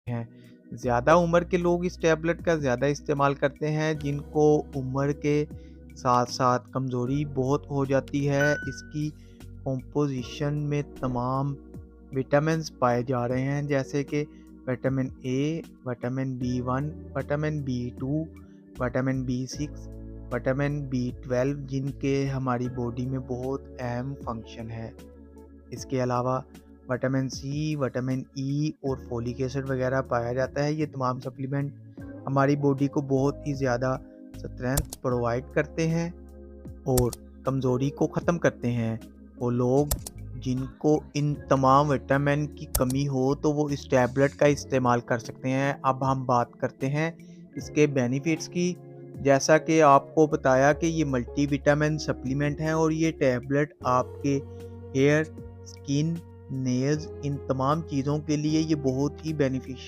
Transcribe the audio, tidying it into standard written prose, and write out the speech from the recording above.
हैं। ज़्यादा उम्र के लोग इस टैबलेट का ज़्यादा इस्तेमाल करते हैं, जिनको उम्र के साथ-साथ कमज़ोरी बहुत हो जाती है। इसकी कॉम्पोज़िशन में तमाम विटामिन्स पाए जा रहे हैं, जैसे कि vitamin A, vitamin B 1, vitamin B 2, vitamin B 6, vitamin B 12, जिनके हमारी बॉडी में बहुत अहम फंक्शन है। इसके अलावा विटामिन सी, विटामिन ई और फोलिक एसिड वगैरह पाया जाता है। ये तमाम सप्लीमेंट हमारी बॉडी को बहुत ही ज़्यादा स्ट्रेंथ प्रोवाइड करते हैं और कमज़ोरी को ख़त्म करते हैं। वो लोग जिनको इन तमाम विटामिन की कमी हो, तो वो इस टैबलेट का इस्तेमाल कर सकते हैं। अब हम बात करते हैं इसके बेनिफिट्स की। जैसा कि आपको बताया कि ये मल्टीविटामिन सप्लीमेंट हैं और ये टैबलेट आपके हेयर, स्किन, नेल्स, इन तमाम चीज़ों के लिए ये बहुत ही बेनिफिशियल